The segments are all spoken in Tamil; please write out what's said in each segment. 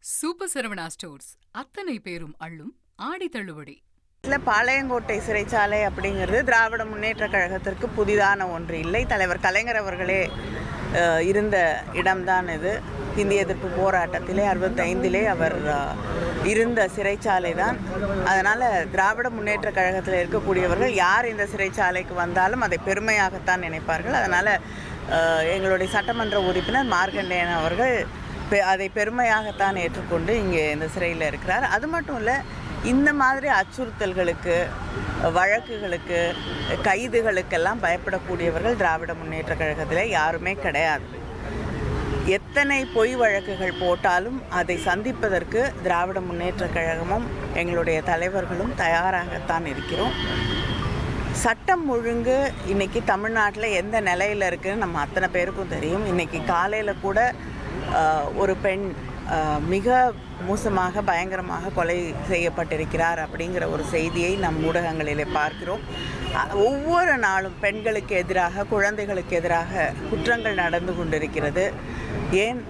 சூப்பர் சரவணா ஸ்டோர்ஸ் அத்தனை பேரும் அள்ளும் ஆடி தள்ளுபடி. பாளையங்கோட்டை சிறைச்சாலை அப்படிங்கிறது திராவிட முன்னேற்ற கழகத்திற்கு புதிதான ஒன்று இல்லை. தலைவர் கலைஞர் அவர்களே இருந்த இடம்தான் இது. இந்திய எதிர்ப்பு போராட்டத்திலே 65 அவர் இருந்த சிறைச்சாலை தான். அதனால் திராவிட முன்னேற்ற கழகத்தில் இருக்கக்கூடியவர்கள் யார் இந்த சிறைச்சாலைக்கு வந்தாலும் அதை பெருமையாகத்தான் நினைப்பார்கள். அதனால் எங்களுடைய சட்டமன்ற உறுப்பினர் மார்க்கண்டேயன் அவர்கள் அதை பெருமையாகத்தான் ஏற்றுக்கொண்டு இங்கே இந்த சிறையில் இருக்கிறார். அது மட்டும் இல்லை, இந்த மாதிரி அச்சுறுத்தல்களுக்கு, வழக்குகளுக்கு, கைதுகளுக்கெல்லாம் பயப்படக்கூடியவர்கள் திராவிட முன்னேற்ற கழகத்தில் யாருமே கிடையாது. எத்தனை பொய் வழக்குகள் போட்டாலும் அதை சந்திப்பதற்கு திராவிட முன்னேற்ற கழகமும் எங்களுடைய தலைவர்களும் தயாராகத்தான் இருக்கிறோம். சட்டம் ஒழுங்கு இன்றைக்கி தமிழ்நாட்டில் எந்த நிலையில் இருக்குதுன்னு நம்ம அத்தனை பேருக்கும் தெரியும். இன்றைக்கி காலையில் கூட ஒரு பெண் மிக மோசமாக பயங்கரமாக கொலை செய்யப்பட்டிருக்கிறார் அப்படிங்கிற ஒரு செய்தியை நம் ஊடகங்களிலே பார்க்கிறோம். ஒவ்வொரு நாளும் பெண்களுக்கு எதிராக, குழந்தைகளுக்கு எதிராக குற்றங்கள் நடந்து கொண்டிருக்கிறது. ஏன்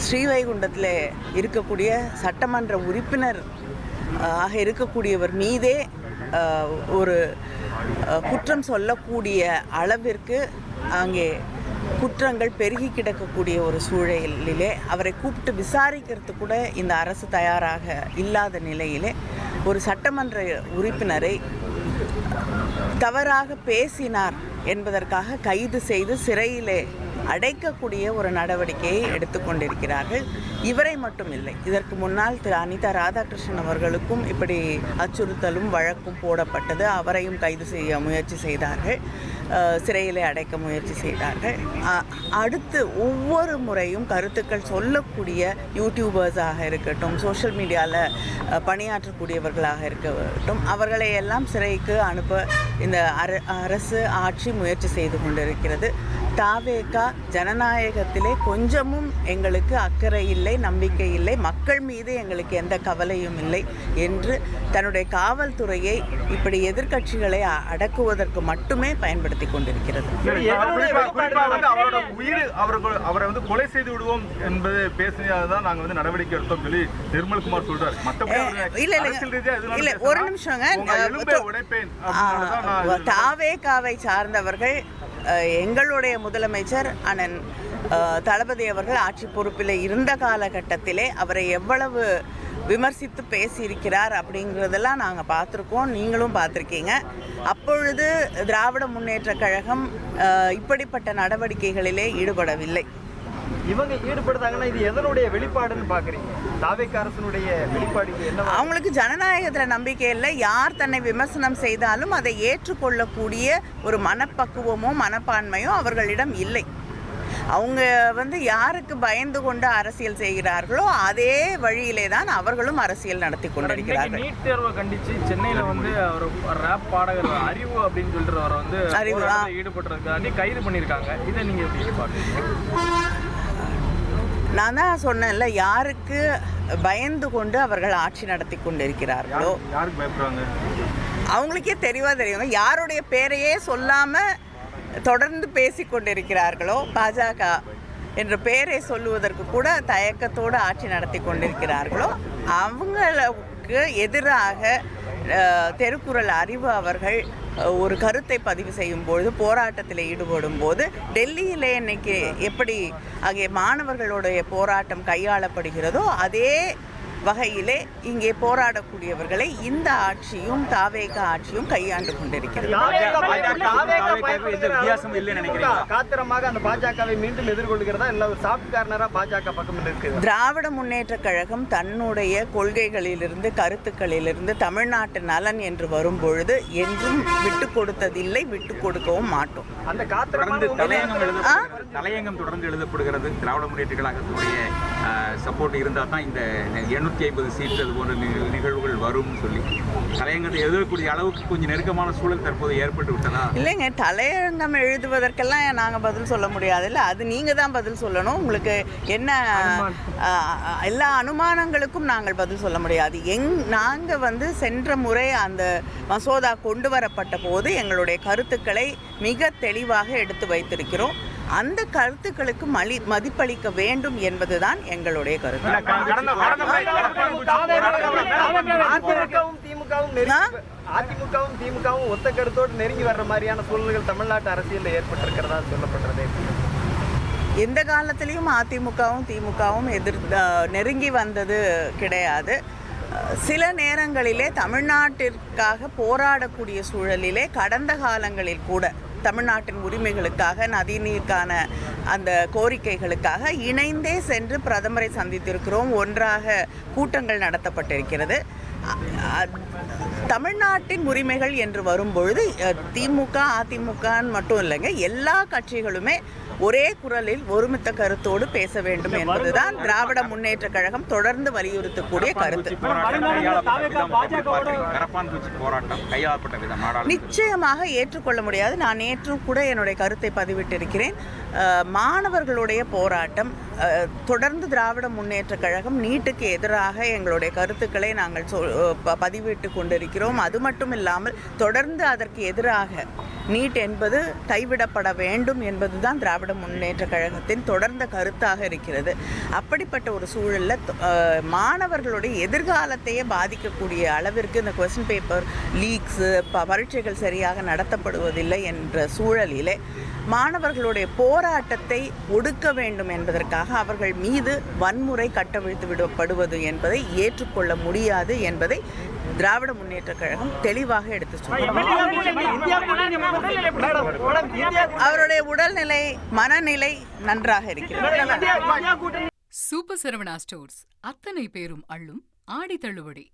ஸ்ரீவைகுண்டத்தில் இருக்கக்கூடிய சட்டமன்ற உறுப்பினர் ஆக இருக்கக்கூடியவர் மீதே ஒரு குற்றம் சொல்லக்கூடிய அளவிற்கு அங்கே குற்றங்கள் பெருகி கிடக்கக்கூடிய ஒரு சூழலிலே அவரை கூப்பிட்டு விசாரிக்கிறது கூட இந்த அரசு தயாராக இல்லாத நிலையிலே ஒரு சட்டமன்ற உறுப்பினரை தவறாக பேசினார் என்பதற்காக கைது செய்து சிறையிலே அடைக்கக்கூடிய ஒரு நடவடிக்கையை எடுத்துக்கொண்டிருக்கிறார்கள். இவரை மட்டும் இல்லை, இதற்கு முன்னால் திரு அனிதா ராதாகிருஷ்ணன் அவர்களுக்கும் இப்படி அச்சுறுத்தலும் வழக்கும் போடப்பட்டது. அவரையும் கைது செய்ய முயற்சி செய்தார்கள், சிறையிலே அடைக்க முயற்சி செய்தார்கள். அடுத்து ஒவ்வொரு முறையும் கருத்துக்கள் சொல்லக்கூடிய யூடியூபர்ஸாக இருக்கட்டும், சோஷியல் மீடியாவில் பணியாற்றக்கூடியவர்களாக இருக்கட்டும், அவர்களை எல்லாம் சிறைக்கு அனுப்ப இந்த அரசு ஆட்சி முயற்சி செய்து கொண்டிருக்கிறது. தாவேகா ஜனநாயகத்திலே கொஞ்சமும் எங்களுக்கு அக்கறை இல்லை, நம்பிக்கை இல்லை, மக்கள் மீது எங்களுக்கு எந்த கவலையும் இல்லை என்று தன்னுடைய காவல்துறையை இப்படி எதிர்க்கட்சிகளை அடக்குவதற்கு மட்டுமே பயன்படுத்தி கொண்டிருக்கிறது. அவரை வந்து கொலை செய்து விடுவோம் என்பது பேசினதான் நாங்கள் நடவடிக்கை எடுத்தோம் சொல்லி நிர்மல்குமார் சொல்றாரு. இல்ல, ஒரு நிமிஷங்க. தாவேகாவை சார்ந்தவர்கள், எங்களுடைய முதலமைச்சர் அண்ணன் தளபதி அவர்கள் ஆட்சி பொறுப்பில் இருந்த காலகட்டத்திலே அவரை எவ்வளவு விமர்சித்து பேசியிருக்கிறார் அப்படிங்கிறதெல்லாம் நாங்கள் பார்த்துருக்கோம், நீங்களும் பார்த்துருக்கீங்க. அப்பொழுது திராவிட முன்னேற்ற கழகம் இப்படிப்பட்ட நடவடிக்கைகளிலே ஈடுபடவில்லை. இவங்க ஈடுபடுத்தாங்கன்னா இது எதனுடைய வெளிப்பாடுன்னு பார்க்குறீங்க? தாவேக அரசனுடைய வெளிப்பாடு என்ன? அவங்களுக்கு ஜனநாயகத்தில் நம்பிக்கை இல்லை. யார் தன்னை விமர்சனம் செய்தாலும் அதை ஏற்றுக்கொள்ளக்கூடிய ஒரு மனப்பக்குவமோ மனப்பான்மையோ அவர்களிடம் இல்லை. அவங்க யாருக்கு பயந்து கொண்டு அரசியல் செய்கிறார்களோ அதே வழியிலே தான் அவர்களும் அரசியல் நடத்தி கொண்டிருக்கிறார்கள். நீட் தேர்வை கண்டித்து சென்னையில் ஒரு ரேப் பாடகர் அறிவு அப்படின்னு சொல்றவரை ஈடுபட்டிருக்காண்டி கைது பண்ணியிருக்காங்க. இதை நீங்க எப்படி பார்க்குறீங்க? நான் தான் சொன்னேன்ல, யாருக்கு பயந்து கொண்டு அவர்கள் ஆட்சி நடத்தி கொண்டிருக்கிறார்களோ யாருக்கு பயப்படுறாங்க அவங்களுக்கே தெரியுங்க. யாருடைய பேரையே சொல்லாமல் தொடர்ந்து பேசி கொண்டிருக்கிறார்களோ, பாஜக என்ற பெயரை சொல்லுவதற்கு கூட தயக்கத்தோடு ஆட்சி நடத்தி கொண்டிருக்கிறார்களோ அவங்களுக்கு எதிராக தெருக்குறள் அறிவு அவர்கள் ஒரு கருத்தை பதிவு செய்யும் பொழுது, போராட்டத்தில் ஈடுபடும் போது, டெல்லியிலே இன்னைக்கு எப்படி அங்கே மாணவர்களுடைய போராட்டம் கையாளப்படுகிறதோ அதே வகையிலே இங்கே போராடக்கூடியவர்களை இந்த ஆட்சியும் தாவேக ஆட்சியும் கையாண்டு கொண்டிருக்கிறது. திராவிட முன்னேற்ற கழகம் தன்னுடைய கொள்கைகளிலிருந்து, கருத்துக்களிலிருந்து தமிழ்நாட்டு நலன் என்று வரும் பொழுது என்றும் விட்டு கொடுத்ததில்லை, விட்டு கொடுக்கவும் மாட்டோம். தலையங்கம் தொடர்ந்து எழுதப்படுகிறது. திராவிட முன்னேற்ற கழகத்தினுடைய சப்போர்ட் இருந்தால் தான் இந்த 750 சீட்டு அது போன்ற நிகழ்வுகள் வரும்னு சொல்லி தலையங்கத்தை எழுதக்கூடிய அளவுக்கு கொஞ்சம் நெருக்கமான சூழல் தற்போது ஏற்பட்டு விட்டதா? இல்லைங்க, தலையங்கம் எழுதுவதற்கெல்லாம் நாங்கள் பதில் சொல்ல முடியாதுல்ல, அது நீங்கள் தான் பதில் சொல்லணும். உங்களுக்கு என்ன எல்லா அனுமானங்களுக்கும் நாங்கள் பதில் சொல்ல முடியாது. நாங்கள் சென்ற முறை அந்த மசோதா கொண்டு வரப்பட்ட போது எங்களுடைய கருத்துக்களை மிக தெளிவாக எடுத்து வைத்திருக்கிறோம். அந்த கருத்துக்களுக்கு மதிப்பளிக்க வேண்டும் என்பதுதான் எங்களுடைய கருத்து. அதிமுகவும் திமுகவும் ஒத்த கருத்தோடு நெருங்கி வர்ற மாதிரியான சூழல்கள் தமிழ்நாட்டு அரசியலில் ஏற்பட்டிருக்கிறதா சொல்லப்படுறது. எந்த காலத்திலையும் அதிமுகவும் திமுகவும் நெருங்கி வந்தது கிடையாது. சில நேரங்களிலே தமிழ்நாட்டிற்காக போராடக்கூடிய சூழலிலே கடந்த காலங்களில் கூட தமிழ்நாட்டின் உரிமைகளுக்காக, நதிநீருக்கான அந்த கோரிக்கைகளுக்காக இணைந்தே சென்று பிரதமரை சந்தித்திருக்கிறோம். ஒன்றாக கூட்டங்கள் நடத்தப்பட்டிருக்கிறது. தமிழ்நாட்டின் உரிமைகள் என்று வரும்பொழுது திமுக அதிமுகன்னு மட்டும் இல்லைங்க, எல்லா கட்சிகளுமே ஒரே குரலில் ஒருமித்த கருத்தோடு பேச வேண்டும் என்பதுதான் திராவிட முன்னேற்ற கழகம் தொடர்ந்து வலியுறுத்தக்கூடிய கருத்து. நிச்சயமாக ஏற்றுக்கொள்ள முடியாது. நான் நேற்று கூட என்னுடைய கருத்தை பதிவிட்டிருக்கிறேன். மாணவர்களுடைய போராட்டம் தொடர்ந்து திராவிட முன்னேற்ற கழகம் நீட்டுக்கு எதிராக எங்களுடைய கருத்துக்களை நாங்கள் பதிவிட்டு கொண்டிருக்கிறோம். அது மட்டும் இல்லாமல் தொடர்ந்து அதற்கு எதிராக நீட் என்பது கைவிடப்பட வேண்டும் என்பதுதான் திராவிட முன்னேற்ற கழகத்தின் தொடர்ந்த கருத்தாக இருக்கிறது. அப்படிப்பட்ட ஒரு சூழலில் மாணவர்களுடைய எதிர்காலத்தையே பாதிக்கக்கூடிய அளவிற்கு இந்த கொஸ்டின் பேப்பர் லீக்ஸு, பரீட்சைகள் சரியாக நடத்தப்படுவதில்லை என்ற சூழலிலே மாணவர்களுடைய போராட்டத்தை ஒடுக்க வேண்டும் என்பதற்காக அவர்கள் மீது வன்முறை கட்டவிழ்த்து விடப்படுவது என்பதை ஏற்றுக்கொள்ள முடியாது என்பதை திராவிட முன்னேற்ற கழகம் தெளிவாக எடுத்து சொல்றாங்க. அவருடைய உடல்நிலை, மனநிலை நன்றாக இருக்கிறது. சூப்பர் சரவணா ஸ்டோர்ஸ் அத்தனை பேரும் அள்ளும் ஆடி தள்ளுபடி.